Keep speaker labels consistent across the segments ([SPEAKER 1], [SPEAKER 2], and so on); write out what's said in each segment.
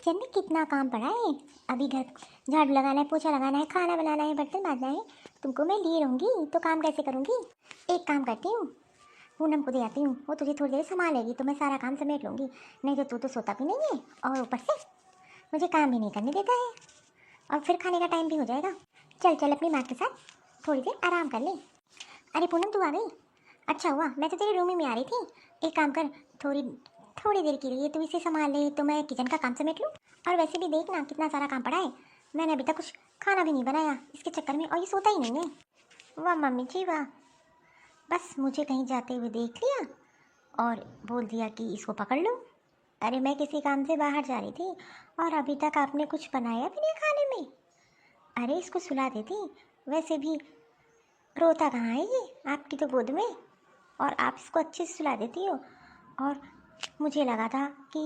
[SPEAKER 1] Kitchen में कितना काम पड़ा है। अभी घर झाड़ू लगाना है, पोछा लगाना है, खाना बनाना है, बर्तन मांजना है। तुमको मैं ली रहूँगी तो काम कैसे करूँगी। एक काम करती हूँ, पूनम को दे आती हूँ, वो तुझे थोड़ी देर संभालेगी तो मैं सारा काम समेट लूँगी। नहीं तो तू तो सोता भी नहीं है और ऊपर से मुझे काम भी नहीं करने देता है और फिर खाने का टाइम भी हो जाएगा। चल चल अपनी माँ के साथ थोड़ी देर आराम कर ले। अरे पूनम तू आ गई, अच्छा हुआ, मैं तो तेरे रूम ही में आ रही थी। एक काम कर, थोड़ी थोड़ी देर के लिए तू इसे संभाल ले तो मैं किचन का काम समेट लूँ। और वैसे भी देख ना कितना सारा काम पड़ा है, मैंने अभी तक कुछ खाना भी नहीं बनाया इसके चक्कर में, और ये सोता ही नहीं है। वाह मम्मी जी वाह, बस मुझे कहीं जाते हुए देख लिया और बोल दिया कि इसको पकड़ लो। अरे मैं किसी काम से बाहर जा रही थी और अभी तक आपने कुछ बनाया भी नहीं खाने में। अरे इसको सुला देती, वैसे भी रोता कहाँ है ये आपकी तो गोद में, और आप इसको अच्छे से सुला देती हो। और मुझे लगा था कि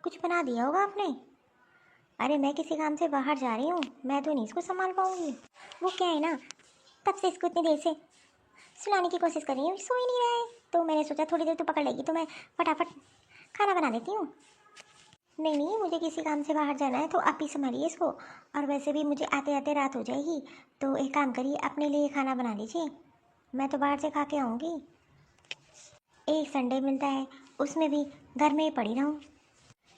[SPEAKER 1] कुछ बना दिया होगा आपने। अरे मैं किसी काम से बाहर जा रही हूँ, मैं तो नहीं इसको संभाल पाऊँगी। वो क्या है ना, तब से इसको इतनी देर से सुलाने की कोशिश कर रही हूँ, सो ही नहीं रहा है, तो मैंने सोचा थोड़ी देर तो पकड़ लेगी तो मैं फटाफट खाना बना देती हूँ। नहीं नहीं, मुझे किसी काम से बाहर जाना है तो आप ही संभालिए इसको, और वैसे भी मुझे आते आते रात हो जाएगी, तो एक काम करिए अपने लिए खाना बना लीजिए, मैं तो बाहर से खा के आऊँगी। एक संडे मिलता है उसमें भी घर में ही पड़ी रहूँ।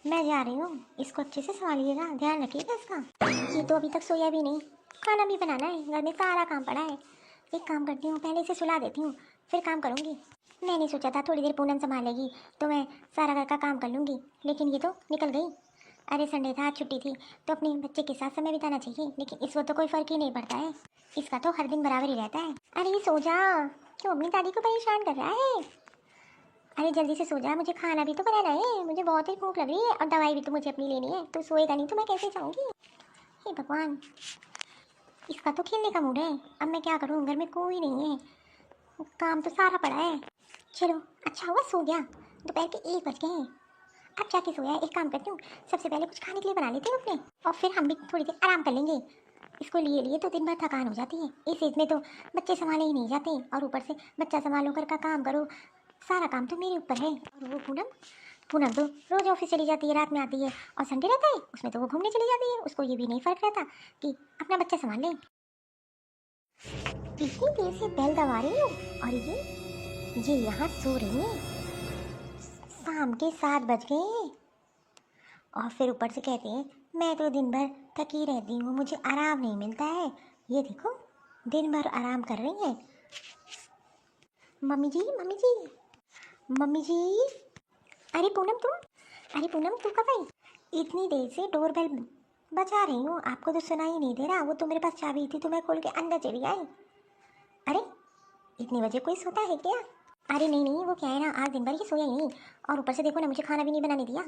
[SPEAKER 1] मैं जा रही हूँ, इसको अच्छे से संभालिएगा, ध्यान रखिएगा इसका। ये तो अभी तक सोया भी नहीं, खाना भी बनाना है, घर में सारा काम पड़ा है। एक काम करती हूँ, पहले इसे सुला देती हूँ फिर काम करूँगी। मैंने सोचा था थोड़ी देर पूनम संभालेगी तो मैं सारा घर का काम कर लूँगी, लेकिन ये तो निकल गई। अरे संडे था, छुट्टी थी, तो अपने बच्चे के साथ समय बिताना चाहिए, लेकिन इस वक्त तो कोई फ़र्क ही नहीं पड़ता है, इसका तो हर दिन बराबर ही रहता है। अरे ये सो जा, क्यों अपनी दादी को परेशान कर रहा है। अरे जल्दी से सो जा, मुझे खाना भी तो बनाना है, मुझे बहुत ही भूख लग रही है, और दवाई भी तो मुझे अपनी लेनी है। तो सोएगा नहीं तो मैं कैसे जाऊँगी। हे भगवान, इसका तो खेलने का मूड है, अब मैं क्या करूँ, घर में कोई नहीं है, काम तो सारा पड़ा है। चलो अच्छा हुआ सो गया, दोपहर के 1 बज गए हैं, अब जाके सोया है। एक काम करती हूँ, सबसे पहले कुछ खाने के लिए बना लेती हूँ अपने, और फिर हम भी थोड़ी देर आराम कर लेंगे। इसको लिए लिए तो दिन भर थकान हो जाती है, इस एज में तो बच्चे संभाले ही नहीं जाते, और ऊपर से बच्चा संभालो, घर का काम करो, सारा काम तो मेरे ऊपर है। और वो पूनम पूनम तो रोज ऑफिस चली जाती है, रात में आती है, और संडे रहता है उसमें तो वो घूमने चली जाती है, उसको ये भी नहीं फर्क रहता कि अपना बच्चा संभाल ले। इतनी देर से बेल दबा रही हूँ और ये यहाँ सो रही है, शाम के 7 बज गए हैं, और फिर ऊपर से कहते हैं मैं तो दिन भर थकी रहती हूँ, मुझे आराम नहीं मिलता है। ये देखो दिन भर आराम कर रही हैं। मम्मी जी मम्मी जी मम्मी जी। अरे पूनम तू कब आई। इतनी देर से डोरबेल बजा रही हूँ, आपको तो सुना ही नहीं दे रहा, वो तो मेरे पास चाबी थी तो मैं खोल के अंदर चली आई। अरे इतने बजे कोई सोता है क्या। अरे नहीं नहीं, वो क्या है ना, आज दिन भर ही सोया ही नहीं, और ऊपर से देखो ना मुझे खाना भी नहीं बनाने दिया,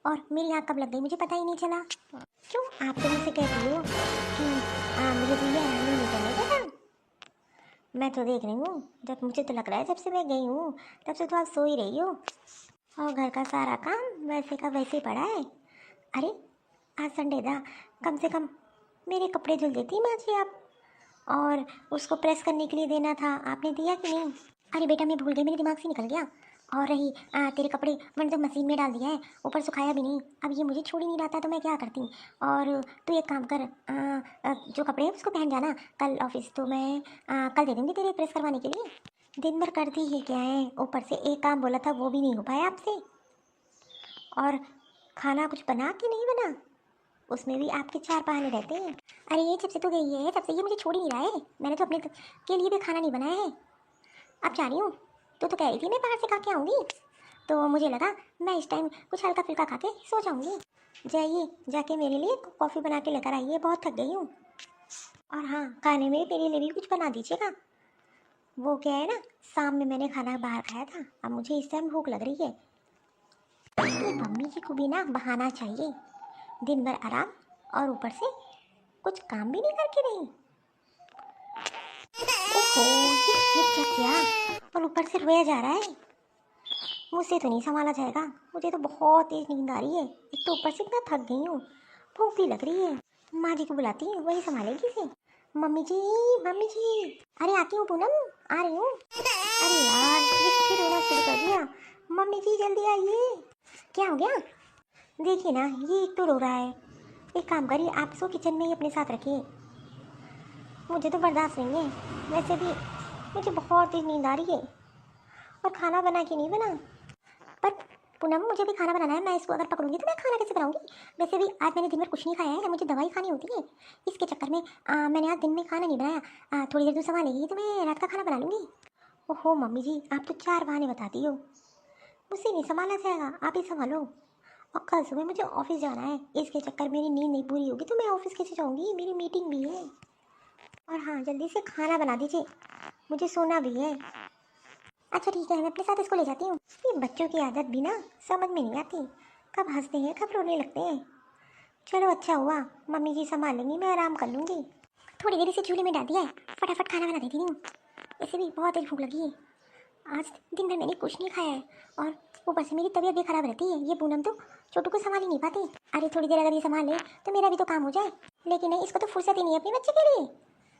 [SPEAKER 1] और मेरी आँख कब लग गई मुझे पता ही नहीं चला। क्यों आप तो मुझसे कहती हो कि मुझे तो ये आराम नहीं करने देता। मैं तो देख रही हूँ, जब मुझे तो लग रहा है जब से मैं गई हूँ तब से तो आप सो ही रही हो, और घर का सारा काम वैसे का वैसे पड़ा है। अरे आज संडे था, कम से कम मेरे कपड़े धुल देती माँ जी आप, और उसको प्रेस करने के लिए देना था, आपने दिया कि नहीं। अरे बेटा मैं भूल गई, मेरे दिमाग से निकल गया। और रही तेरे कपड़े, मैंने तो मशीन में डाल दिया है, ऊपर सुखाया भी नहीं, अब ये मुझे छोड़ ही नहीं रहा था तो मैं क्या करती। और तू एक काम कर, जो कपड़े हैं उसको पहन जाना कल ऑफिस, तो मैं कल दे दूँगी तेरे प्रेस करवाने के लिए। दिन भर करती ही क्या है, ऊपर से एक काम बोला था वो भी नहीं हो पाया आपसे, और खाना कुछ बना कि नहीं बना उसमें भी आपके 4 बहाने रहते हैं। अरे ये जब से तू गई है तब से ये मुझे छोड़ ही नहीं रहा है, मैंने तो अपने के लिए भी खाना नहीं बनाया है। अब जा रही हूँ, तो कह रही थी मैं बाहर से खा के आऊँगी, तो मुझे लगा मैं इस टाइम कुछ हल्का फुल्का खा के सो जाऊँगी। जाइए जाके मेरे लिए कॉफ़ी बना के लेकर आइए, बहुत थक गई हूँ। और हाँ, खाने में मेरे लिए भी कुछ बना दीजिएगा। वो क्या है ना, शाम में मैंने खाना बाहर खाया था, अब मुझे इस टाइम भूख लग रही है। ये मम्मी जी को भी ना बहाना चाहिए, दिन भर आराम और ऊपर से कुछ काम भी नहीं करके नहीं। ओहो ये क्या किया, और ऊपर से रोया जा रहा है, मुझसे तो नहीं संभाला जाएगा, मुझे तो बहुत तेज नींद आ रही है, एक तो ऊपर से इतना थक गई हूँ, भूख भी लग रही है। माँ जी को बुलाती हूँ, वही संभालेगी इसे। मम्मी जी मम्मी जी। अरे आती हूँ पूनम, आ रही हूँ। अरे यार ये फिर रोना शुरू कर दिया, मम्मी जी जल्दी आइए। क्या हो गया। देखिए ना, ये एक तो रो रहा है। एक काम करिए, आप इसको किचन में ही अपने साथ रखिए। मुझे तो बर्दाश्त नहीं है। वैसे भी मुझे बहुत तेज नींद आ रही है और खाना बना के नहीं बना। पर पूनम, मुझे भी खाना बनाना है। मैं इसको अगर पकड़ूंगी तो मैं खाना कैसे बनाऊंगी? वैसे भी आज मैंने दिन भर कुछ नहीं खाया है, मुझे दवाई खानी होती है। इसके चक्कर में मैंने आज दिन में खाना नहीं बनाया। थोड़ी देर तू संभालेगी तो मैं रात का खाना बना लूँगी। ओहो मम्मी जी, आप तो 4 बहाने बताती हो। मुझसे नहीं संभाला जाएगा, आप ही संभालो। और कल सुबह मुझे ऑफिस जाना है, इसके चक्कर मेरी नींद नहीं पूरी होगी तो मैं ऑफिस कैसे जाऊँगी? मेरी मीटिंग भी है। और हाँ, जल्दी से खाना बना दीजिए, मुझे सोना भी है। अच्छा ठीक है, मैं अपने साथ इसको ले जाती हूँ। ये बच्चों की आदत भी ना समझ में नहीं आती, कब हंसते हैं कब रोने लगते हैं। चलो अच्छा हुआ, मम्मी जी संभाल लेंगी, मैं आराम कर लूँगी। थोड़ी देर इसे झूले में डाल दिया है, फटाफट खाना बना देती हूँ। ऐसे भी बहुत तेज भूख लगी है। आज दिन भर मैंने कुछ नहीं खाया है और ऊपर से मेरी तबीयत भी खराब रहती है। ये पूनम तो छोटू को संभाल ही नहीं पाती। अरे थोड़ी देर अगर ये संभाल ले तो मेरा भी तो काम हो जाए, लेकिन नहीं, इसको तो फुर्सत ही नहीं है अपने बच्चे के लिए।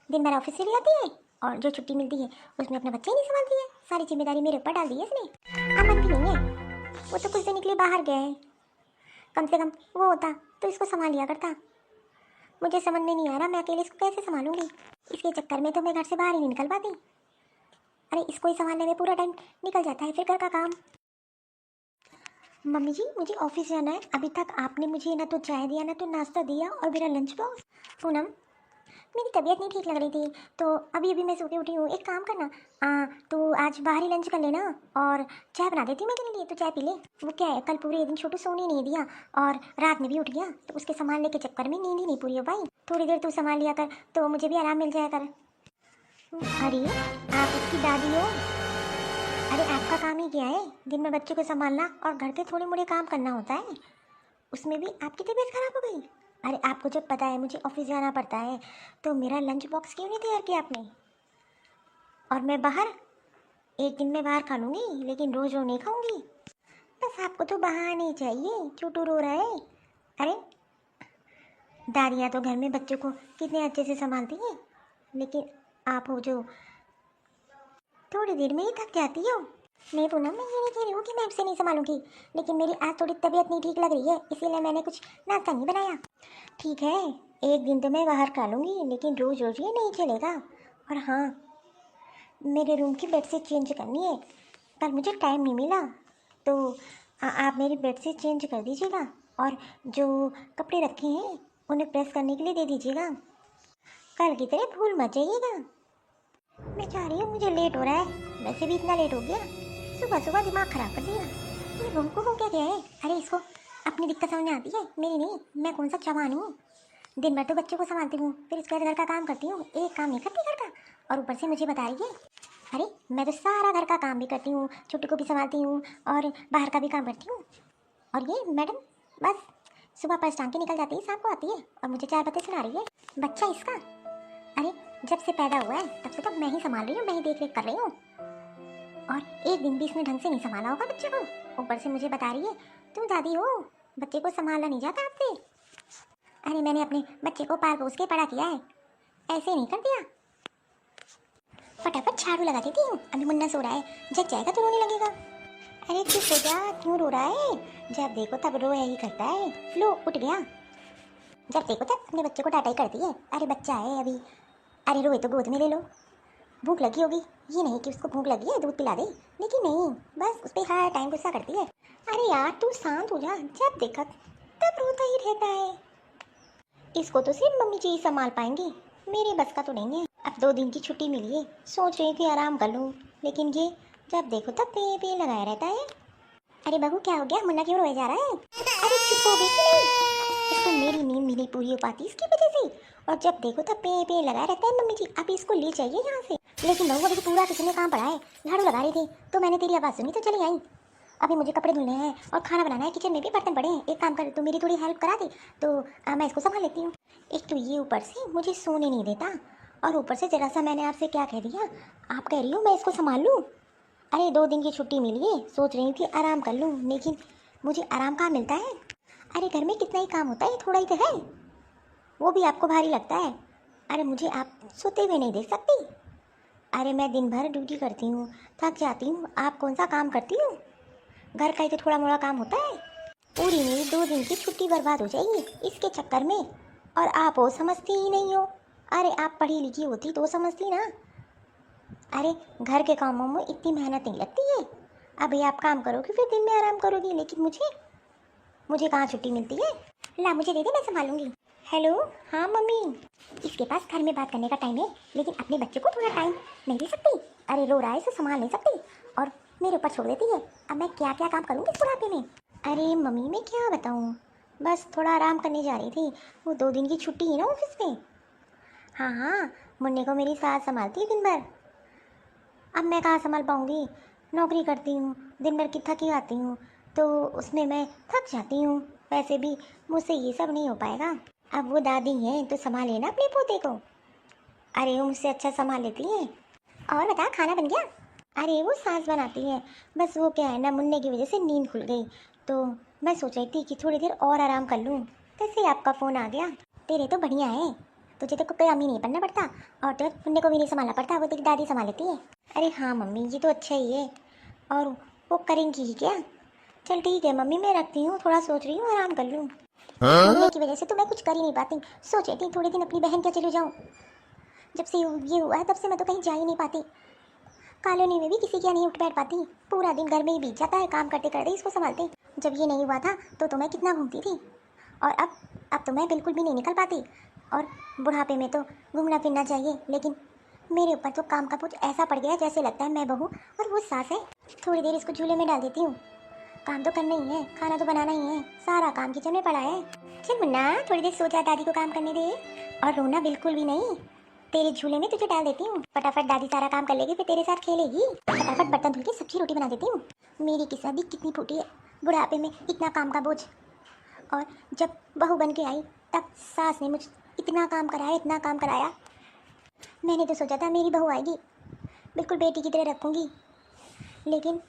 [SPEAKER 1] दिन भर ऑफिस से भी आती है और जो छुट्टी मिलती है उसमें अपना बच्चा ही नहीं संभालती है। सारी जिम्मेदारी मेरे ऊपर डाल दी है इसने। अमन भी नहीं है, वो तो कुछ दिन के लिए बाहर गया है। कम से कम वो होता तो इसको संभाल लिया करता। मुझे समझ में नहीं आ रहा मैं अकेले इसको कैसे संभालूंगी। इसके चक्कर में तो मैं घर से बाहर ही नहीं निकल पाती। अरे इसको ही संभालने में पूरा टाइम निकल जाता है, फिर घर का काम। मम्मी जी, मुझे ऑफिस जाना है। अभी तक आपने मुझे ना तो चाय दिया ना तो नाश्ता दिया, और मेरा लंच बॉक्स। पूनम, मेरी तबीयत नहीं ठीक लग रही थी तो अभी अभी मैं सो के उठी हूँ। एक काम करना, तो आज बाहर ही लंच कर लेना और चाय बना देती हूँ मैं तेरे लिए, तो चाय पी ले। वो क्या है, कल पूरे दिन छोटू सोने नहीं दिया और रात में भी उठ गया तो उसके संभालने के चक्कर में नींद ही नहीं पूरी हो पाई। थोड़ी देर तू संभाल लिया कर तो मुझे भी आराम मिल जाया कर। अरे आप उसकी दादी हो? अरे आपका काम ही क्या है, दिन में बच्चे को संभालना और घर के थोड़े मोड़े काम करना होता है, उसमें भी आपकी तबीयत खराब हो गई। अरे आपको जब पता है मुझे ऑफिस जाना पड़ता है तो मेरा लंच बॉक्स क्यों नहीं तैयार किया आपने? और मैं बाहर एक दिन में बाहर खा लूँगी लेकिन रोज़ रोज़ नहीं खाऊंगी। बस आपको तो बहाने चाहिए, छोटू रो रहा है। अरे दादियाँ तो घर में बच्चों को कितने अच्छे से संभालती हैं, लेकिन आप हो जो थोड़ी देर में ही थक जाती हो। नहीं पूनम, मैं ये नहीं कह रही हूँ कि मैं आपसे नहीं संभालूंगी, लेकिन मेरी आज थोड़ी तबीयत नहीं ठीक लग रही है, इसीलिए मैंने कुछ नाश्ता नहीं बनाया। ठीक है, एक दिन तो मैं बाहर खा लूँगी लेकिन रोज़ रोज़ ये नहीं चलेगा। और हाँ, मेरे रूम की बेडशीट चेंज करनी है, कल मुझे टाइम नहीं मिला तो आप मेरी बेडशीट चेंज कर दीजिएगा और जो कपड़े रखे हैं उन्हें प्रेस करने के लिए दे दीजिएगा। कल की तरह भूल मत जाइएगा। मैं चाह रही हूँ, मुझे लेट हो रहा है, वैसे भी इतना लेट हो गया, सुबह सुबह दिमाग खराब कर दिया। ये भूमको हो क्या गया है? अरे इसको अपनी दिक्कत समझ में आती है, मेरी नहीं। मैं कौन सा जवान हूँ, दिन भर तो बच्चों को संभालती हूँ, फिर इसके बाद घर का काम करती हूँ, एक काम नहीं करती घर का, और ऊपर से मुझे बता रही है। अरे मैं तो सारा घर का काम भी करती हूँ, छोटू को भी संभालती हूँ और बाहर का भी काम करती हूँ। और ये मैडम बस सुबह पर्स टांग के निकल जाती है, शाम को आती है और मुझे 4 बातें सुना रही है। बच्चा इसका, अरे जब से पैदा हुआ है तब से तो मैं ही संभाल रही हूँ, मैं ही देख रेख कर रही हूँ, और एक दिन भी इसने ढंग से नहीं संभाला होगा बच्चे को। ऊपर से मुझे बता रही है तुम दादी हो, बच्चे को संभालना नहीं जाता आपसे। अरे मैंने अपने बच्चे को पाल पोस के बड़ा किया है, ऐसे नहीं कर दिया। फटाफट झाड़ू लगा देती हूँ, अभी मुन्ना सो रहा है, जग जाएगा तो रोने लगेगा। अरे चुप हो जा, क्यों रो रहा है? जब देखो तब रोया ही करता है। लो उठ गया, जब देखो तब अपने बच्चे को टाटा ही करती है। अरे बच्चा है अभी, अरे रोए तो गोद में ले लो। भूख लगी होगी, ये नहीं कि उसको भूख लगी है दूध पिला दे, लेकिन नहीं, बस उस पर हर टाइम गुस्सा करती है। अरे यार तू शांत हो जा, जब देखा तब रोता ही रहता है। इसको तो सिर्फ मम्मी जी ही संभाल पाएंगी, मेरे बस का तो नहीं है। अब 2 दिन की छुट्टी मिली है, सोच रही थी आराम कर लूँ, लेकिन ये जब देखो तब पे लगाया रहता है। अरे बहू क्या हो गया, मुन्ना क्यों रोए जा रहा है? अरे चुप हो गई कि नहीं? इसको मेरी नींद भी नहीं पूरी हो पाती इसकी वजह से, और जब देखो तब पे लगाया रहता है। मम्मी जी अभी इसको ले जाइए यहाँ से। लेकिन बहू अभी तो पूरा किचन में काम पड़ा है, झाड़ू लगा रही थी तो मैंने तेरी आवाज़ सुनी तो चली आई। अभी मुझे कपड़े धुलने हैं और खाना बनाना है, किचन में भी बर्तन पड़े हैं। एक काम कर, तो मेरी थोड़ी हेल्प करा दे तो मैं इसको संभाल लेती हूँ। एक तो ये ऊपर से मुझे सोने नहीं देता, और ऊपर से जरा सा मैंने आपसे क्या कह दिया, आप कह रही हो मैं इसको संभाल लूँ। अरे 2 दिन की छुट्टी मिली है, सोच रही थी आराम कर लूँ, लेकिन मुझे आराम कहाँ मिलता है। अरे घर में कितना ही काम होता है, थोड़ा ही तो है, वो भी आपको भारी लगता है। अरे मुझे आप सोते हुए नहीं देख सकती। अरे मैं दिन भर ड्यूटी करती हूँ, थक जाती हूँ, आप कौन सा काम करती हूँ, घर का ही तो थोड़ा मोड़ा काम होता है। पूरी मेरी 2 दिन की छुट्टी बर्बाद हो जाएगी इसके चक्कर में। और आप वो समझती ही नहीं हो। अरे आप पढ़ी लिखी होती तो समझती ना। अरे घर के कामों में इतनी मेहनत नहीं लगती है। अभी आप काम करोगे फिर दिन में आराम करोगी, लेकिन मुझे कहाँ छुट्टी मिलती है। ला मुझे दे दे, मैं संभालूंगी। हेलो, हाँ मम्मी। इसके पास घर में बात करने का टाइम है, लेकिन अपने बच्चे को थोड़ा टाइम नहीं दे सकती। अरे रो रहा है, इसे संभाल नहीं सकती और मेरे ऊपर छोड़ देती है। अब मैं क्या क्या काम करूँगी इस बुढ़ापे में। अरे मम्मी मैं क्या बताऊँ, बस थोड़ा आराम करने जा रही थी। वो 2 दिन की छुट्टी है ना ऑफिस में। हाँ हाँ, मुन्ने को मेरी सास संभालती है दिन भर। अब मैं कहाँ संभाल पाऊँगी, नौकरी करती हूँ, दिन भर की थकी आती हूँ, तो उसमें मैं थक जाती हूँ। वैसे भी मुझसे ये सब नहीं हो पाएगा। अब वो दादी हैं तो संभाले ना अपने पोते को। अरे वो मुझसे अच्छा संभाल लेती हैं। और बता, खाना बन गया। अरे वो सास बनाती है, बस वो क्या है ना, मुन्ने की वजह से नींद खुल गई, तो मैं सोच रही थी कि थोड़ी देर और आराम कर लूँ, तैसे आपका फ़ोन आ गया। तेरे तो बढ़िया है, तुझे तो काम ही नहीं करना पड़ता और तो मुन्ने को भी नहीं संभालना पड़ता, वो तेरी दादी संभाल लेती है। अरे हाँ मम्मी, ये तो अच्छा ही है। और वो करेंगी ही क्या। चल ठीक है मम्मी, मैं रखती हूँ, थोड़ा सोच रही हूँ आराम कर लूँ। मुन्ने की वजह से तो मैं कुछ कर ही नहीं पाती। सोच रही थी थोड़े दिन अपनी बहन क्या चली जाऊँ। जब से ये हुआ है तब से मैं तो कहीं जा ही नहीं पाती। कॉलोनी में भी किसी के यहाँ नहीं उठ बैठ पाती। पूरा दिन घर में ही बीत जाता है काम करते करते इसको संभालते। जब ये नहीं हुआ था तो मैं कितना घूमती थी, और अब तो मैं बिल्कुल भी नहीं निकल पाती। और बुढ़ापे में तो घूमना फिरना चाहिए, लेकिन मेरे ऊपर तो काम का बोझ ऐसा पड़ गया जैसे लगता है मैं बहू और वो सास है। थोड़ी देर इसको झूले में डाल देती हूँ। काम तो करना ही है, खाना तो बनाना ही है, सारा काम किचन में पड़ा है। चल मुन्ना, थोड़ी देर सो जा, दादी को काम करने दे। और रोना बिल्कुल भी नहीं, तेरे झूले में तुझे डाल देती हूँ। फटाफट दादी सारा काम कर लेगी, फिर तेरे साथ खेलेगी। फटाफट बर्तन धुल के सब्जी रोटी बना देती हूँ। मेरी किस्मत भी कितनी फूटी है, बुढ़ापे में इतना काम का बोझ। और जब बहू बन के आई तब सास ने मुझ इतना काम कराया, इतना काम कराया। मैंने तो सोचा था मेरी बहू आएगी बिल्कुल बेटी की तरह रखूँगी, लेकिन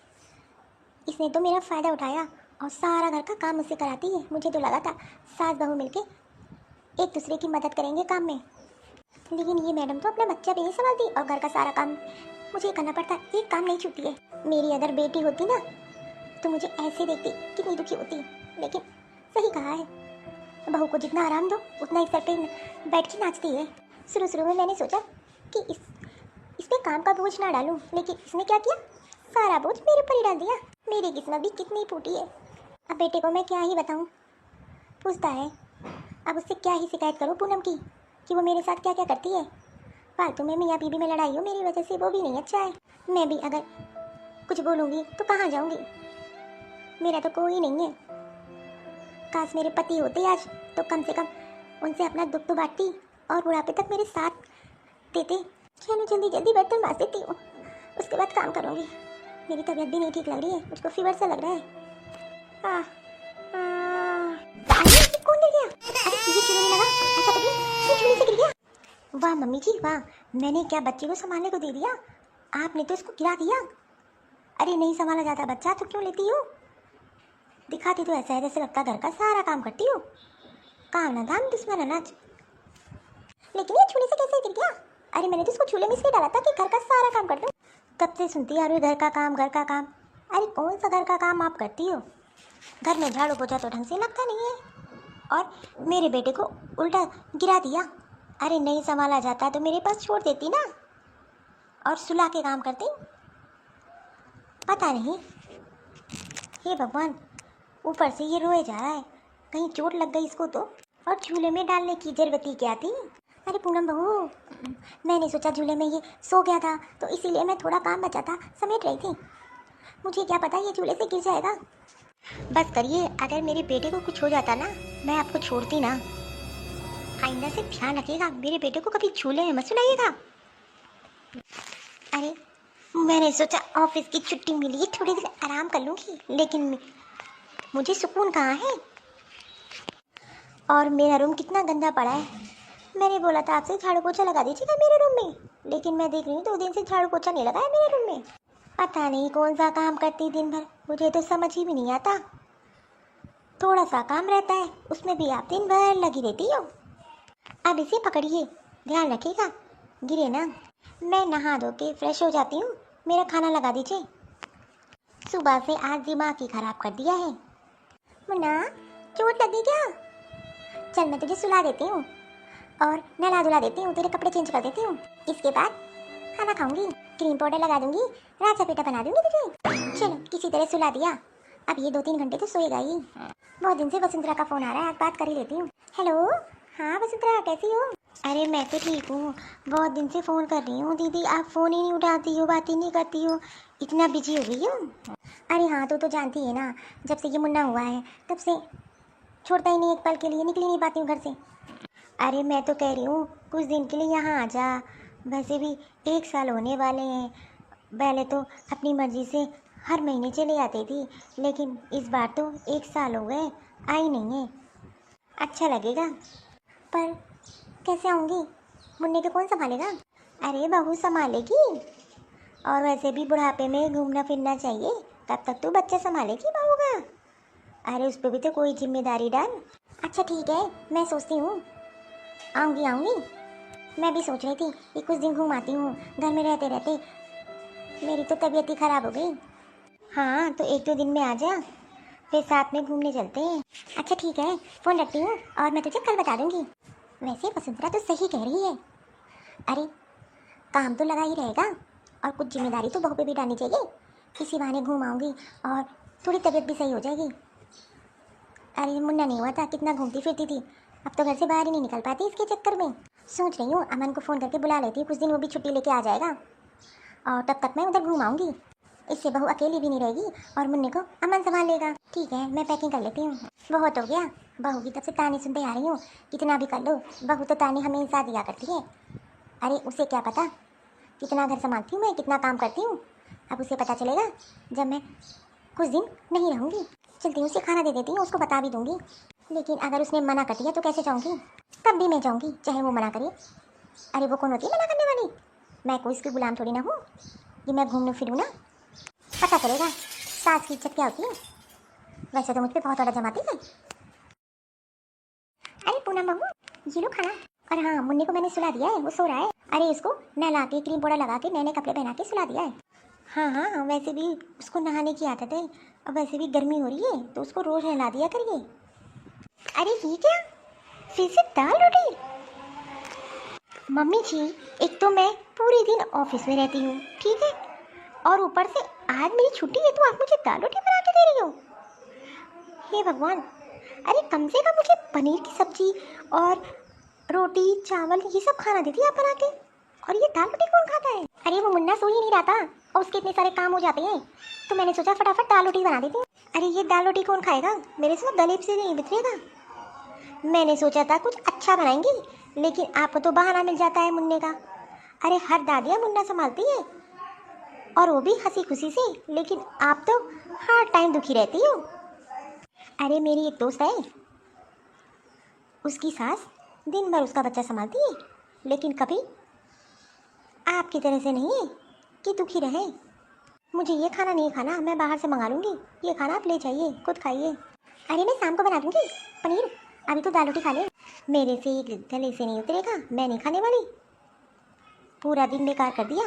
[SPEAKER 1] इसने तो मेरा फ़ायदा उठाया और सारा घर का काम मुझसे कराती है। मुझे तो लगा था सास बहू मिलके एक दूसरे की मदद करेंगे काम में, लेकिन ये मैडम तो अपना बच्चा भी नहीं संभालती और घर का सारा काम मुझे करना पड़ता। एक काम नहीं छूटती है। मेरी अगर बेटी होती ना तो मुझे ऐसे देखती कितनी दुखी होती। लेकिन सही कहा है, बहू को जितना आराम दो उतना ही सर पे बैठ के नाचती है। शुरू में मैंने सोचा कि इस पे काम का बोझ ना डालूं, लेकिन इसने क्या किया, सारा बोझ मेरे ऊपर ही डाल दिया। मेरी किस्मत भी कितनी फूटी है। अब बेटे को मैं क्या ही बताऊं, पूछता है। अब उससे क्या ही शिकायत करूं पूनम की कि वो मेरे साथ क्या क्या करती है। फालतू में मियाँ बीबी में लड़ाई हो मेरी वजह से, वो भी नहीं अच्छा है। मैं भी अगर कुछ बोलूँगी तो कहाँ जाऊँगी, मेरा तो कोई नहीं है। काश मेरे पति होते आज, तो कम से कम उनसे अपना दुख तो बांटती और बुढ़ापे तक मेरे साथ देते। चलो जल्दी जल्दी बर्तन मांज देती हूँ, उसके बाद काम करूँगी। मेरी तबीयत भी नहीं ठीक लग रही है, मुझको फीवर सा लग रहा है। कौन गिर गया? अरे ये चुन्नी लगा, ऐसा तो नहीं, ये चुन्नी से गिर गया। वाह मम्मी जी वाह, मैंने क्या बच्चे को संभालने को दे दिया, आपने तो इसको गिरा दिया। अरे नहीं संभाला जाता बच्चा तो क्यों लेती हो, दिखाती तो ऐसा है जैसे लगता घर का सारा काम करती हो। काम ना दाम दुश्मन अनाज। लेकिन ये छूने से कैसे गिर गया? अरे मैंने तो इसको झूले में इसलिए डाला था कि घर का सारा काम कर दूं। तब से सुनती आ रही घर का काम घर का काम। अरे कौन सा घर का काम आप करती हो, घर में झाड़ू पोछा तो ढंग से लगता नहीं है, और मेरे बेटे को उल्टा गिरा दिया। अरे नहीं संभाला जाता तो मेरे पास छोड़ देती ना, और सुला के काम करती। पता नहीं, हे भगवान, ऊपर से ये रोए जा रहा है, कहीं चोट लग गई इसको तो। और झूले में डालने की जरूरत ही क्या थी। अरे पूनम बहू, मैंने सोचा झूले में ये सो गया था तो इसीलिए मैं थोड़ा काम बचा था समेट रही थी। मुझे क्या पता ये झूले से गिर जाएगा। बस करिए, अगर मेरे बेटे को कुछ हो जाता ना, मैं आपको छोड़ती ना। आइंदा से ध्यान रखिएगा, मेरे बेटे को कभी झूले में मत सुलाइएगा। अरे मैंने सोचा ऑफिस की छुट्टी मिली है, थोड़ी देर आराम कर लूँगी, लेकिन मुझे सुकून कहाँ है। और मेरा रूम कितना गंदा पड़ा है। मैंने बोला था आपसे झाड़ू पोछा लगा दीजिएगा मेरे रूम में, लेकिन मैं देख रही हूँ 2 दिन से झाड़ू पोछा नहीं लगा है मेरे रूम में। पता नहीं कौन सा काम करती दिन भर, मुझे तो समझ ही भी नहीं आता। थोड़ा सा काम रहता है उसमें भी आप दिन भर लगी रहती हो। अब इसे पकड़िए, ध्यान रखिएगा गिरे ना। मैं नहा धो के फ्रेश हो जाती हूँ, मेरा खाना लगा दीजिए। सुबह से आज दिमाग ही खराब कर दिया है। मुन्ना, चोट लगी क्या? चल मैं तुझे सुला देती हूँ और नहला धुला देती हूँ, तेरे कपड़े चेंज कर देती हूँ। इसके बाद खाना खाऊंगी, क्रीम पाउडर लगा दूंगी, राजा पेटा बना दूंगी तुझे। चलो किसी तरह सुला दिया, अब ये 2-3 घंटे तो सोएगा ही। बहुत दिन से वसुंधरा का फोन आ रहा है, आज बात कर ही लेती हूँ। हेलो, हाँ वसुंधरा कैसी हो? अरे मैं तो ठीक हूँ, बहुत दिन से फ़ोन कर रही हूँ दीदी, आप फ़ोन ही नहीं उठाती हो, बात ही नहीं करती हो, इतना बिजी हो गई हो। अरे हाँ, तो जानती है ना, जब से ये मुन्ना हुआ है तब से छोड़ता ही नहीं, एक पल के लिए निकल ही नहीं पाती हूँ घर से। अरे मैं तो कह रही हूँ कुछ दिन के लिए यहाँ आ जा, वैसे भी 1 साल होने वाले हैं। पहले तो अपनी मर्जी से हर महीने चले आती थी, लेकिन इस बार तो 1 साल हो गए आई नहीं है। अच्छा लगेगा, पर कैसे आऊँगी? मुन्ने को कौन संभालेगा? अरे बहू संभालेगी, और वैसे भी बुढ़ापे में घूमना फिरना चाहिए, तब तक तो बच्चा संभालेगी बहू का। अरे उस पर भी तो कोई जिम्मेदारी डाल। अच्छा ठीक है, मैं सोचती हूँ आऊँगी। मैं भी सोच रही थी कि कुछ दिन घूम आती हूँ, घर में रहते रहते मेरी तो तबीयत ही ख़राब हो गई। हाँ तो 1-2 दिन में आ जा, फिर साथ में घूमने चलते हैं। अच्छा ठीक है, फ़ोन रखती हूँ और मैं तुझे कल बता दूँगी। वैसे वसुंधरा तो सही कह रही है, अरे काम तो लगा ही रहेगा और कुछ जिम्मेदारी तो बहू पे भी डालनी चाहिए। इसी बहाने घूम आऊँगी और थोड़ी तबीयत भी सही हो जाएगी। अरे मुन्ना नहीं हुआ था, कितना घूमती फिरती थी, अब तो घर से बाहर ही नहीं निकल पाती इसके चक्कर में। सोच रही हूँ अमन को फ़ोन करके बुला लेती हूँ, कुछ दिन वो भी छुट्टी लेके आ जाएगा और तब तक मैं उधर घूम आऊँगी। इससे बहू अकेली भी नहीं रहेगी और मुन्ने को अमन संभाल लेगा। ठीक है, मैं पैकिंग कर लेती हूँ। बहुत हो गया, बहू की तब से ताने सुनते आ रही हूँ, कितना भी कर लो बहू तो ताने हमेशा दिया करती है। अरे उसे क्या पता कितना घर संभालती हूँ मैं, कितना काम करती हूँ। अब उसे पता चलेगा जब मैं कुछ दिन नहीं रहूँगी। चलती हूँ, उसे खाना दे देती हूँ, उसको बता भी दूँगी। लेकिन अगर उसने मना कर दिया तो कैसे जाऊँगी? तब भी मैं जाऊँगी चाहे वो मना करे। अरे वो कौन होती है मना करने वाली? मैं कोई इसकी गुलाम थोड़ी ना हूँ कि मैं घूमने फिरूँ ना। पता चलेगा सास की इज्जत क्या होती है। वैसे तो मुझ पर बहुत बड़ा जमाती है। अरे पूनम बहू, ये लो खाना। अरे हाँ, मुन्ने को मैंने सुला दिया है, वो सो रहा है। अरे इसको नहला के क्रीम पाउडर लगा के नए नए कपड़े पहना के सुला दिया है। हाँ, वैसे भी उसको नहाने की आदत है, अब वैसे भी गर्मी हो रही है तो उसको रोज़ नहला दिया करिए। अरे ये क्या, फिर से दाल रोटी? मम्मी जी, एक तो मैं पूरे दिन ऑफिस में रहती हूँ, ठीक है, और ऊपर से आज मेरी छुट्टी है तो आप मुझे दाल रोटी बना के दे रही हो। हे भगवान, अरे कम से कम मुझे पनीर की सब्जी और रोटी चावल ये सब खाना देती है आप बना के, और ये दाल रोटी कौन खाता है? अरे वो मुन्ना सो ही नहीं रहा था और उसके इतने सारे काम हो जाते हैं तो मैंने सोचा फटाफट दाल रोटी बना देती हूँ। अरे ये दाल रोटी कौन खाएगा, मेरे से गले से नहीं उतरेगा। मैंने सोचा था कुछ अच्छा बनाएंगी, लेकिन आपको तो बहाना मिल जाता है मुन्ने का। अरे हर दादियाँ मुन्ना संभालती है और वो भी हंसी खुशी से, लेकिन आप तो हर टाइम दुखी रहती हो। अरे मेरी एक दोस्त है, उसकी सास दिन भर उसका बच्चा संभालती है, लेकिन कभी आपकी तरह से नहीं है कि दुखी रहे। मुझे ये खाना नहीं खाना, मैं बाहर से मंगा लूँगी, ये खाना आप ले जाइए खुद खाइए। अरे मैं शाम को बना दूँगी पनीर, अभी तो दाल रोटी खा ले। मेरे से एक गले से नहीं उतरेगा, मैं नहीं खाने वाली। पूरा दिन बेकार कर दिया।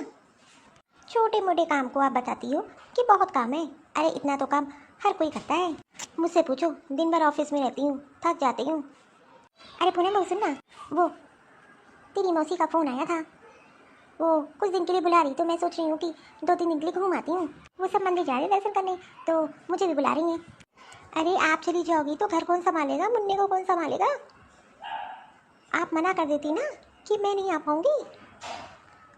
[SPEAKER 1] छोटे मोटे काम को आप बताती हो कि बहुत काम है, अरे इतना तो काम हर कोई करता है। मुझसे पूछो, दिन भर ऑफिस में रहती हूँ, थक जाती हूँ। अरे पूनम बहू सुन ना, वो तेरी मौसी का फ़ोन आया था, वो कुछ दिन के लिए बुला रही, तो मैं सोच रही हूँ कि 2-3 दिन के लिए घूम आती हूँ। वो सब मंदिर जा रहे दर्शन करने, तो मुझे भी बुला रही हैं। अरे आप चली जाओगी तो घर कौन संभालेगा, मुन्ने को कौन संभालेगा? आप मना कर देती ना कि मैं नहीं आ पाऊँगी,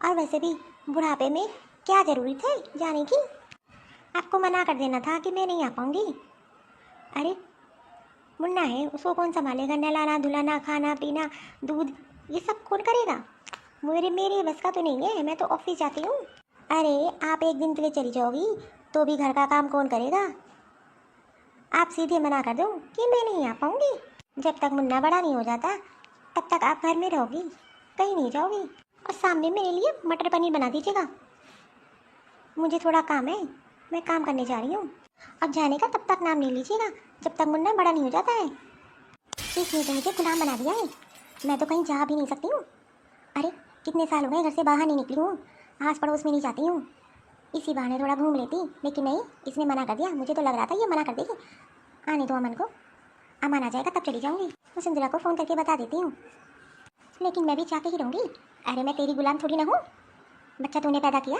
[SPEAKER 1] और वैसे भी बुढ़ापे में क्या ज़रूरी थे जाने की? आपको मना कर देना था कि मैं नहीं आ पाऊँगी। अरे मुन्ना है, उसको कौन संभालेगा, नहलाना धुलाना खाना पीना दूध ये सब कौन करेगा? मेरे बस का तो नहीं है, मैं तो ऑफिस जाती हूँ। अरे आप 1 दिन के लिए चली जाओगी तो भी घर का काम कौन करेगा? आप सीधे मना कर दो कि मैं नहीं आ पाऊँगी। जब तक मुन्ना बड़ा नहीं हो जाता तब तक आप घर में रहोगी, कहीं नहीं जाओगी। और सामने मेरे लिए मटर पनीर बना दीजिएगा, मुझे थोड़ा काम है, मैं काम करने जा रही हूँ। अब जाने का तब तक नाम नहीं लीजिएगा जब तक मुन्ना बड़ा नहीं हो जाता है। इसने तो मुझे गुलाम बना दिया है, मैं तो कहीं जा भी नहीं सकती हूँ। अरे कितने साल हो गए घर से बाहर नहीं निकली हूँ, आस पड़ोस में नहीं जाती हूँ, इसी बहाने थोड़ा घूम लेती, लेकिन नहीं, इसने मना कर दिया। मुझे तो लग रहा था ये मना कर देगी, आने दो अमन को, अमन आ जाएगा तब चली जाऊंगी। मैं संजुला को फ़ोन करके बता देती हूँ, लेकिन मैं भी चाहते ही रहूँगी। अरे मैं तेरी गुलाम थोड़ी ना हूँ, बच्चा तूने पैदा किया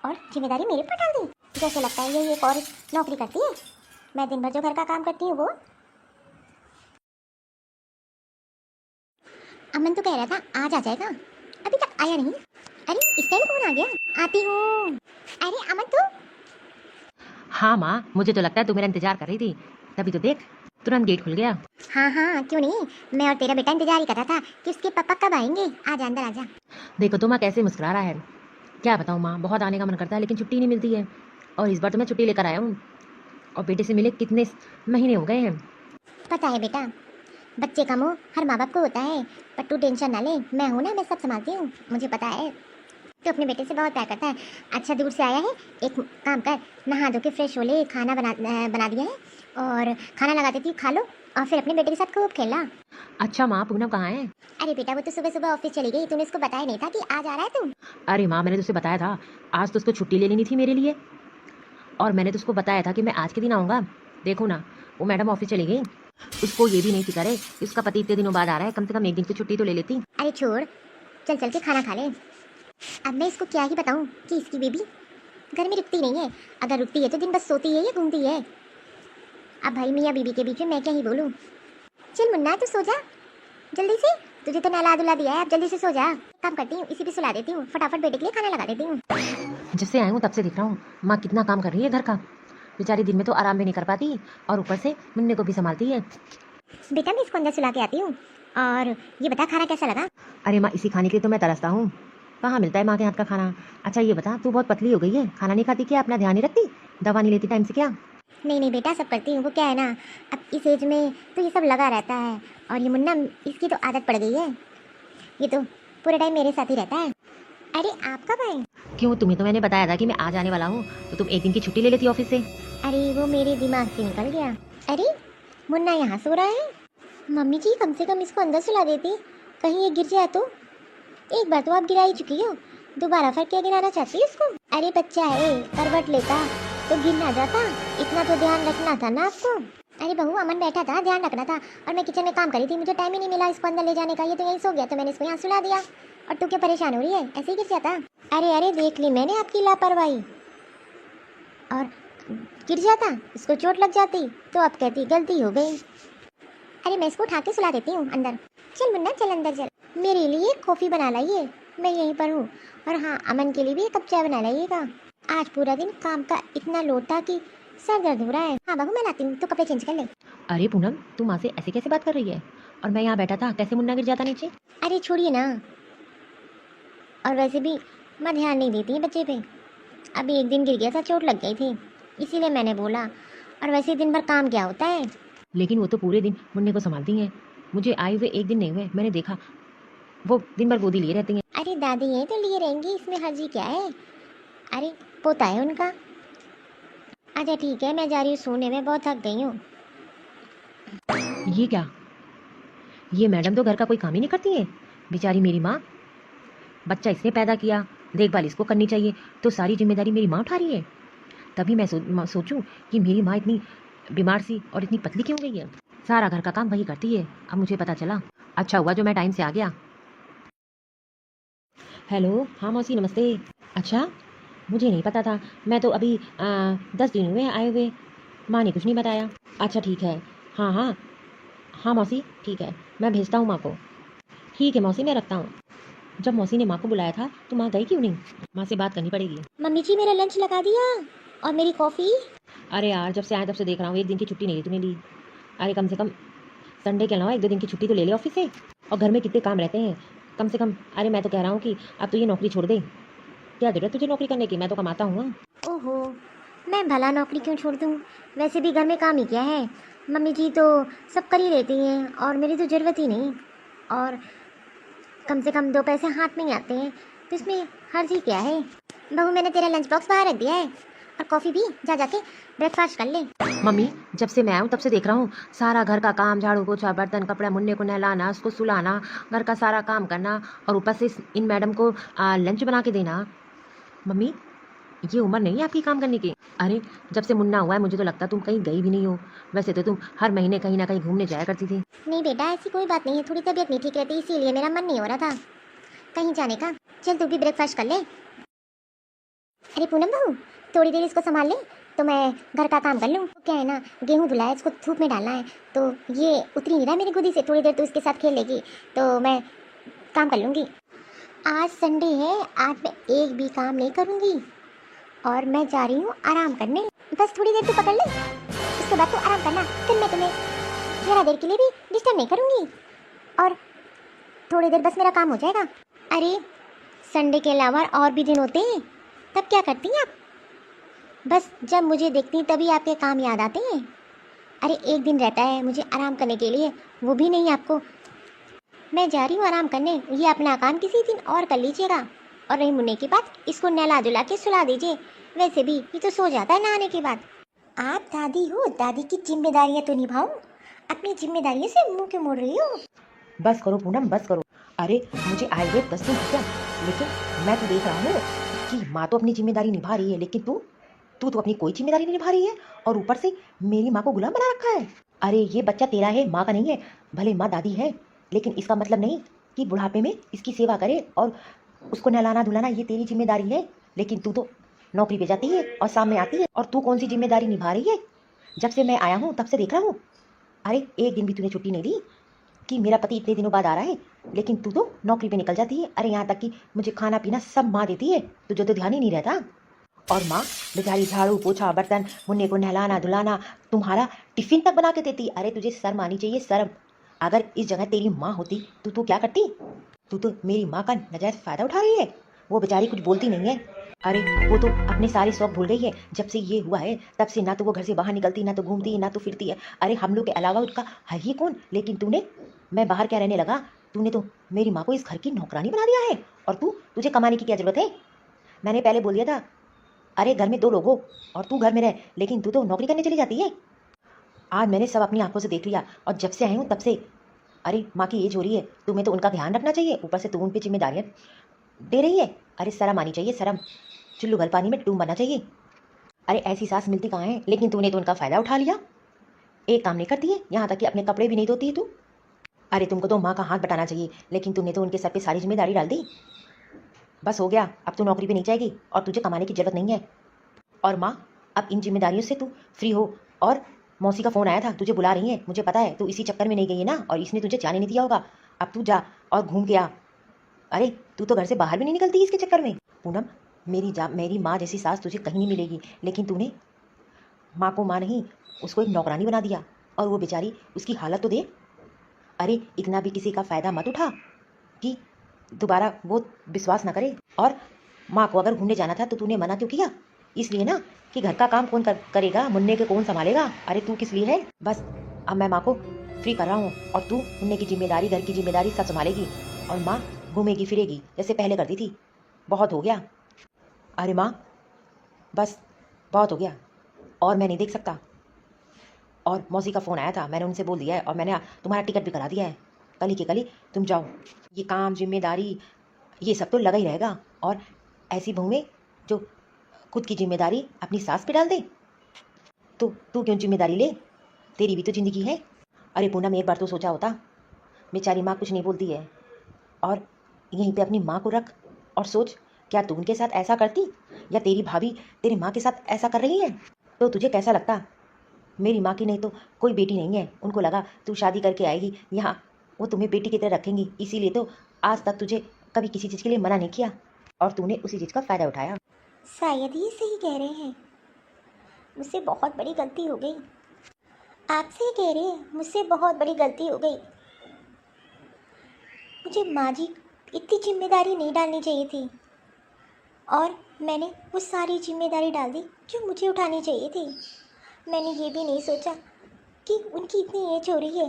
[SPEAKER 1] और जिम्मेदारी मेरे पर डाल दी। जैसे लगता है ये एक और नौकरी करती है, मैं दिन भर जो घर का काम करती हूँ वो। अमन तो कह रहा था आज आ जाएगा, अभी तक आया नहीं। अरे इस टाइम कौन आ गया? आती हूँ। अरे अमन तू?
[SPEAKER 2] हाँ माँ, मुझे तो लगता है तू मेरा इंतजार कर रही थी, तभी तो देख तुरंत गेट खुल गया।
[SPEAKER 1] हाँ हाँ क्यों नहीं, मैं और तेरा बेटा इंतजार ही कर रहा था कि उसके पापा कब आएंगे। आजा अंदर आजा।
[SPEAKER 2] देखो तो माँ कैसे मुस्कुरा रहा है। क्या बताऊँ माँ, बहुत आने का मन करता है लेकिन छुट्टी नहीं मिलती है, और इस बार तो मैं छुट्टी लेकर आया हूँ। और बेटे से मिले कितने महीने हो गए हैं।
[SPEAKER 1] पता है बेटा, बच्चे का मोह हर माँ बाप को होता है, पर तू टेंशन ना ले, मैं हूँ ना, मैं सब संभालती हूँ, मुझे पता है। तो अपने बेटे से बहुत प्यार करता है। अच्छा दूर से आया है, एक काम कर, नहा धो के फ्रेश हो ले, खाना बना दिया है और खाना लगा देती हूँ, खा लो और फिर अपने बेटे के साथ खूब खेलना।
[SPEAKER 2] अच्छा माँ, पूनम कहाँ है?
[SPEAKER 1] अरे बेटा वो तो सुबह सुबह ऑफिस चली गई, तूने उसको बताया नहीं था कि आज आ रहा है तू?
[SPEAKER 2] अरे माँ, मैंने तो उसे बताया था, आज तो उसको छुट्टी ले लेनी थी मेरे लिए, और मैंने तो उसको बताया था कि मैं आज के दिन आऊँगा। देखो ना, वो मैडम ऑफिस चली गई, उसको ये भी नहीं फिक्र है कि उसका पति इतने दिनों बाद आ रहा है, कम से कम एक दिन की छुट्टी तो ले लेती।
[SPEAKER 1] अरे छोड़, चल चल के खाना खा ले। अब मैं इसको क्या ही बताऊँ कि इसकी बेबी घर में रुकती नहीं है, अगर रुकती है तो दिन बस सोती है या घूमती है। अब भाई मियाँ बीबी के बीच में मैं क्या ही बोलूँ। चल मुन्ना तू सो जा जल्दी से, तुझे तो नहला धुला दिया है, अब जल्दी से सो जा। काम करती हूँ, इसी भी सुला देती हूँ, फटाफट बेटे के लिए खाना लगा देती हूँ।
[SPEAKER 2] जब से आई हूँ तब से देख रहा हूँ माँ कितना काम कर रही है घर का। बेचारी दिन में तो आराम भी नहीं कर पाती और ऊपर से मुन्ने को भी संभालती है।
[SPEAKER 1] बेटा मैं इसको अंदर सुला के आती हूँ, और ये बता खाना कैसा लगा?
[SPEAKER 2] अरे माँ, इसी खाने के लिए तो मैं तरसता हूँ, कहाँ मिलता है माँ के हाथ का खाना। अच्छा ये बता, तू बहुत पतली हो गई है, खाना नहीं खाती क्या? अपना ध्यान नहीं रखती, दवा नहीं लेती टाइम से क्या?
[SPEAKER 1] नहीं नहीं बेटा सब करती हूँ, वो क्या है ना, अब इस एज में तो ये सब लगा रहता है, और ये मुन्ना इसकी तो आदत पड़ गई है, ये तो पूरे टाइम मेरे साथ ही रहता है। अरे आप कब आए?
[SPEAKER 2] क्यों, तुम्हें तो मैंने बताया था कि मैं आज आने वाला हूँ, तो तुम एक दिन की छुट्टी ले लेती ऑफिस से।
[SPEAKER 1] अरे वो मेरे दिमाग से निकल गया। अरे मुन्ना यहाँ सो रहा है, मम्मी जी कम से कम इसको अंदर सुला देती, कहीं ये गिर जाए तो। एक बार तो आप गिरा ही चुकी हो, दोबारा फिर क्या गिराना चाहती है इसको? अरे बच्चा है, करवट लेता तो गिर ना जाता, इतना तो ध्यान रखना था ना आपको। अरे बहू अमन बैठा था, ध्यान रखना था, और मैं किचन में काम करी थी, मुझे टाइम ही नहीं मिला इसको अंदर ले जाने का, ये तो यहीं सो गया तो मैंने इसको यहाँ सुला दिया। और तू क्या परेशान हो रही है, ऐसे ही गिर जाता? अरे अरे देख ली मैंने आपकी लापरवाही, और गिर जाता, इसको चोट लग जाती तो आप कहती गलती हो गई। अरे मैं इसको उठा के सुला देती हूँ अंदर। चल मुन्ना चल अंदर चल, मेरे लिए कॉफ़ी बना लाइए, मैं यहीं पर हूँ, और हाँ अमन के लिए भी एक कप चाय बना लाइएगा, आज पूरा दिन काम का इतना लोड था कि सर दर्द हो रहा है। हाँ बहू मैं लाती हूँ, तो कपड़े चेंज कर ले।
[SPEAKER 2] अरे पूनम, तू माँ से ऐसे कैसे बात कर रही है? और मैं यहाँ बैठा था, कैसे मुन्ना गिर जाता नीचे?
[SPEAKER 1] अरे छोड़िए ना, और वैसे भी मैं ध्यान नहीं देती है बच्चे पे, अभी एक दिन गिर गया था, चोट लग गई थी, इसीलिए मैंने बोला, और वैसे दिन भर काम क्या होता है।
[SPEAKER 2] लेकिन वो तो पूरे दिन मुन्ने को संभालती हैं, मुझे आए हुए एक दिन नहीं हुए, मैंने देखा वो दिन भर गोदी लिए रहती हैं।
[SPEAKER 1] अरे दादी हैं तो लिए रहेंगी, इसमें हर्जी क्या है? अरे पोता है उनका। अच्छा ठीक है मैं जा रही हूँ सोने, में बहुत थक गई हूँ।
[SPEAKER 2] ये क्या, ये मैडम तो घर का कोई काम ही नहीं करती है, बेचारी मेरी माँ, बच्चा इसने पैदा किया, देखभाल इसको करनी चाहिए, तो सारी जिम्मेदारी मेरी माँ उठा रही है। तभी मैं सोचूं कि मेरी माँ इतनी बीमार सी और इतनी पतली क्यों गई है, सारा घर का काम वही करती है, अब मुझे पता चला। अच्छा हुआ जो मैं टाइम से आ गया। हेलो, हाँ मौसी नमस्ते। अच्छा, मुझे नहीं पता था, मैं तो अभी 10 दिन हुए आए हुए, माँ ने कुछ नहीं बताया। अच्छा ठीक है, हाँ हाँ हाँ मौसी ठीक है, मैं भेजता हूँ माँ को। ठीक है मौसी, मैं रखता हूँ। जब मौसी ने माँ को बुलाया था तो माँ गई क्यों नहीं? माँ से बात करनी पड़ेगी।
[SPEAKER 1] मम्मी जी मेरा लंच लगा दिया, और मेरी कॉफ़ी।
[SPEAKER 2] अरे यार, जब से आए तब से देख रहा हूँ एक दिन की छुट्टी नहीं तूने ली। अरे कम से कम संडे के अलावा 1-2 दिन की छुट्टी तो ले ले ऑफिस से, और घर में कितने काम रहते हैं कम से कम। अरे मैं तो कह रहा हूँ कि अब तो ये नौकरी छोड़ दे, क्या जरूरत तुझे नौकरी करने की, मैं तो कमाता हूँ।
[SPEAKER 1] ओहो, मैं भला नौकरी क्यों छोड़ दूँ, वैसे भी घर में काम ही क्या है, मम्मी जी तो सब कर ही लेती हैं, और मेरी तो ज़रूरत ही नहीं, और कम से कम 2 पैसे हाथ में ही आते हैं, तो इसमें हर्ज ही क्या है। बहू मैंने तेरा लंच बॉक्स बाहर रख दिया है, और कॉफ़ी भी जा जाके ब्रेकफास्ट कर ले।
[SPEAKER 2] मम्मी, जब से मैं आया हूँ तब से देख रहा हूँ सारा घर का काम, झाड़ू पोछा बर्तन कपड़ा, मुन्ने को नहलाना, उसको सुलाना, घर का सारा काम करना, और ऊपर से इन मैडम को लंच बना के देना। मम्मी ये उम्र नहीं है आपकी काम करने की। अरे जब से मुन्ना हुआ है मुझे तो लगता तुम कहीं गई भी नहीं हो। वैसे तो तुम हर महीने कहीं ना कहीं घूमने जाया करती थी।
[SPEAKER 1] नहीं बेटा, ऐसी कोई बात नहीं है, थोड़ी तबीयत नहीं ठीक रहती इसीलिए मेरा मन नहीं हो रहा था कहीं जाने का। चल तू भी ब्रेकफास्ट कर ले। अरे पूनम बहू, थोड़ी देर इसको संभाल ले तो मैं घर का काम कर लूँ। क्या है ना, गेहूँ धुला है, इसको धूप में डालना है, तो ये उतरी नहीं रहा मेरी गोदी से। थोड़ी देर तो इसके साथ खेल लेगी तो मैं काम कर लूँगी। आज संडे है, आज मैं एक भी काम नहीं करूँगी और मैं जा रही हूँ आराम करने। बस थोड़ी देर तू पकड़ ले, उसके बाद तू आराम करना, फिर मैं तुम्हें ज़रा देर के लिए भी डिस्टर्ब नहीं करूँगी और थोड़ी देर बस मेरा काम हो जाएगा। अरे संडे के अलावा और भी दिन होते हैं, तब क्या करती हैं आप? बस जब मुझे देखती हैं तभी आपके काम याद आते हैं। अरे एक दिन रहता है मुझे आराम करने के लिए, वो भी नहीं आपको। मैं जा रही हूँ आराम करने, ये अपना काम किसी दिन और कर लीजिएगा। और रही मुन्ने की बात, इसको नहला धुला के सुला दीजिए। वैसे भी ये तो सो जाता है नहाने के बाद। आप दादी हो, दादी की जिम्मेदारियाँ तो निभाओ, अपनी जिम्मेदारियों से मुंह क्यों मोड़ रही हो?
[SPEAKER 2] बस करो पूनम, बस करो। अरे मुझे आए हुए 10 दिन हो गया, लेकिन मैं तो देख रहा हूँ कि माँ तो अपनी जिम्मेदारी निभा रही है, लेकिन तू तो अपनी कोई जिम्मेदारी नहीं निभा रही है और ऊपर से मेरी माँ को गुलाम बना रखा है। अरे ये बच्चा तेरा है, माँ का नहीं है। भले माँ दादी है, लेकिन इसका मतलब नहीं कि बुढ़ापे में इसकी सेवा करे और उसको नहलाना धुलाना ये तेरी जिम्मेदारी है। लेकिन तू तो नौकरी पे जाती है और शाम में आती है, और तू कौन सी जिम्मेदारी निभा रही है? जब से मैं आया हूँ तब से देख रहा हूँ। अरे एक दिन भी तूने छुट्टी नहीं दी कि मेरा पति इतने दिनों बाद आ रहा है, लेकिन तू तो नौकरी पे निकल जाती है। अरे यहाँ तक कि मुझे खाना पीना सब माँ देती है, तुझे तो ध्यान ही नहीं रहता। और माँ बेचारी झाड़ू पोछा बर्तन, मुन्ने को नहलाना धुलाना, तुम्हारा टिफिन तक बना के देती। अरे तुझे शर्म आनी चाहिए, शर्म। अगर इस जगह तेरी माँ होती तो क्या करती? तू तो मेरी माँ का नजायज फायदा उठा रही है। वो बेचारी कुछ बोलती नहीं है। अरे वो तो अपने सारे शौक भूल गई है। जब से ये हुआ है तब से ना तो वो घर से बाहर निकलती, ना तो घूमती है, ना तो फिरती है। अरे हम लोग के अलावा उसका है ही कौन? लेकिन तूने, मैं बाहर क्या रहने लगा, तूने तो मेरी माँ को इस घर की नौकरानी बना दिया है। और तुझे कमाने की क्या जरूरत है? मैंने पहले बोल दिया था, अरे घर में 2 लोग हो और तू घर में रह, लेकिन तू तो नौकरी करने चली जाती है। आज मैंने सब अपनी आंखों से देख लिया, और जब से आई हूँ तब से, अरे माँ की एज हो रही है, तुम्हें तो उनका ध्यान रखना चाहिए, ऊपर से तू उन पर जिम्मेदारियाँ दे रही है। अरे शर्म आनी चाहिए, शर्म। चुल्लू भर पानी में डूब बनना चाहिए। अरे ऐसी सास मिलती कहाँ है? लेकिन तूने तो उनका फ़ायदा उठा लिया। एक काम नहीं करती है, यहाँ तक कि अपने कपड़े भी नहीं धोती है तू। अरे तुमको तो माँ का हाथ बटाना चाहिए, लेकिन तूने तो उनके सर पे सारी जिम्मेदारी डाल दी। बस हो गया, अब तू नौकरी पे नहीं जाएगी और तुझे कमाने की जरूरत नहीं है। और माँ, अब इन जिम्मेदारियों से तू फ्री हो। और मौसी का फ़ोन आया था, तुझे बुला रही है, मुझे पता है तू इसी चक्कर में नहीं गई है ना, और इसने तुझे जाने नहीं दिया होगा। अब तू जा और घूम के आ। अरे तू तो घर से बाहर भी नहीं निकलती इसके चक्कर में। पूनम, मेरी माँ जैसी सास तुझे कहीं नहीं मिलेगी, लेकिन तूने माँ को माँ नहीं, उसको एक नौकरानी बना दिया। और वो बेचारी, उसकी हालत तो देख। अरे इतना भी किसी का फ़ायदा मत उठा कि दोबारा वो विश्वास ना करे। और माँ को अगर घूमने जाना था तो तूने मना क्यों किया? इसलिए ना कि घर का काम कौन करेगा, मुन्ने के कौन संभालेगा। अरे तू किस लिए है? बस अब मैं माँ को फ्री कर रहा हूँ और तू मुन्ने की जिम्मेदारी, घर की जिम्मेदारी सब संभालेगी, और माँ घूमेगी फिरेगी जैसे पहले करती थी। बहुत हो गया। अरे माँ, बस बहुत हो गया, और मैं नहीं देख सकता। और मौसी का फ़ोन आया था, मैंने उनसे बोल दिया है, और मैंने तुम्हारा टिकट भी करा दिया है। कल ही के कल ही तुम जाओ। ये काम जिम्मेदारी ये सब तो लगा ही रहेगा। और ऐसी बहू में जो खुद की जिम्मेदारी अपनी सास पे डाल दे, तो तू क्यों जिम्मेदारी ले? तेरी भी तो ज़िंदगी है। अरे पूनम, एक बार तो सोचा होता, बेचारी माँ कुछ नहीं बोलती है, और यहीं पे अपनी माँ को रख और सोच, क्या तू उनके साथ ऐसा करती, या तेरी भाभी तेरी माँ के साथ ऐसा कर रही है तो तुझे कैसा लगता? मेरी माँ की नहीं तो कोई बेटी नहीं है, उनको लगा तू शादी करके आएगी यहाँ, वो तुम्हें बेटी की तरह रखेंगी, इसीलिए तो आज तक तुझे कभी किसी चीज़ के लिए मना नहीं किया, और तूने उसी चीज़ का फ़ायदा उठाया।
[SPEAKER 1] शायद ये सही कह रहे हैं, मुझसे बहुत बड़ी गलती हो गई। आपसे ही कह रहे हैं, मुझसे बहुत बड़ी गलती हो गई। मुझे माँ जी इतनी जिम्मेदारी नहीं डालनी चाहिए थी, और मैंने वो सारी जिम्मेदारी डाल दी जो मुझे उठानी चाहिए थी। मैंने ये भी नहीं सोचा कि उनकी इतनी एज हो रही है।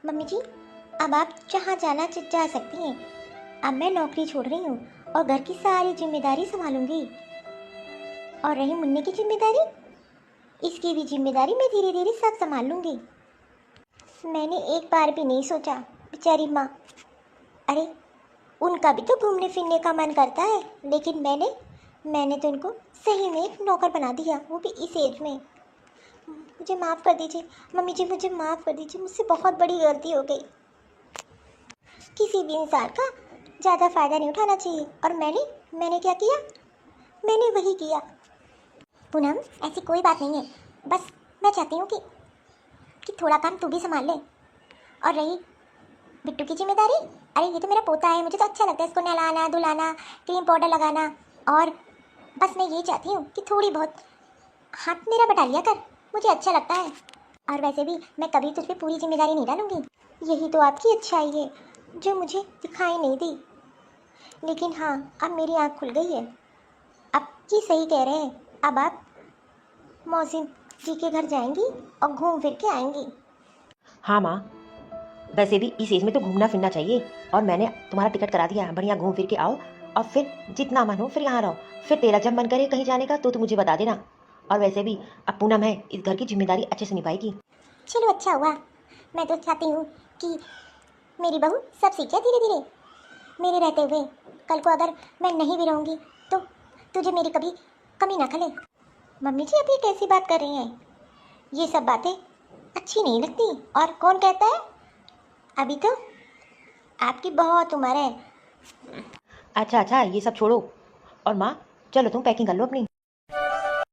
[SPEAKER 1] मम्मी जी, अब आप जहाँ जाना जा सकती हैं। अब मैं नौकरी छोड़ रही हूँ और घर की सारी जिम्मेदारी संभालूंगी। और रही मुन्ने की जिम्मेदारी, इसकी भी जिम्मेदारी मैं धीरे धीरे सब संभाल लूँगी। मैंने एक बार भी नहीं सोचा बेचारी माँ, अरे उनका भी तो घूमने फिरने का मन करता है, लेकिन मैंने मैंने तो इनको सही में एक नौकर बना दिया, वो भी इस एज में। मुझे माफ़ कर दीजिए मम्मी जी, मुझे माफ़ कर दीजिए, मुझसे बहुत बड़ी गलती हो गई। किसी भी इंसान का ज़्यादा फ़ायदा नहीं उठाना चाहिए। और मैंने क्या किया? मैंने वही किया। पूनम, ऐसी कोई बात नहीं है, बस मैं चाहती हूँ कि थोड़ा काम तू भी संभाल ले। और रही बिट्टू की जिम्मेदारी, अरे ये तो मेरा पोता है, मुझे तो अच्छा लगता है इसको नहलाना धुलाना, क्रीम पाउडर लगाना। और बस मैं ये चाहती हूँ कि थोड़ी बहुत हाथ मेरा बटा लिया कर, मुझे अच्छा लगता है। और वैसे भी मैं कभी तुझ पे पूरी जिम्मेदारी नहीं डालूंगी, यही तो आपकी अच्छाई है जो मुझे दिखाई नहीं दी। लेकिन हाँ, अब मेरी आँख खुल गई है। अब ये सही कह रहे हैं, अब आप मौसी जी के घर जाएंगी और घूम फिर के आएंगी।
[SPEAKER 2] हाँ माँ, वैसे भी इस एज में तो घूमना फिरना चाहिए। और मैंने तुम्हारा टिकट करा दिया है, बढ़िया घूम फिर के आओ और फिर जितना मन हो फिर यहाँ रहो। फिर तेरा जब मन करे कहीं जाने का तो मुझे बता देना। और वैसे भी अब पूनम है, इस घर की जिम्मेदारी अच्छे से निभाएगी।
[SPEAKER 1] चलो अच्छा हुआ, मैं तो चाहती हूँ कि मेरी बहू सब सीख जाए धीरे धीरे मेरे रहते हुए। कल को अगर मैं नहीं भी रहूँगी तो तुझे मेरी कभी कमी ना खले। मम्मी जी अभी कैसी बात कर रही हैं? ये सब बातें अच्छी नहीं लगती। और कौन कहता है? अभी तो आपकी बहुत उम्र है।
[SPEAKER 2] अच्छा अच्छा, ये सब छोड़ो और माँ, चलो तुम पैकिंग कर लो अपनी।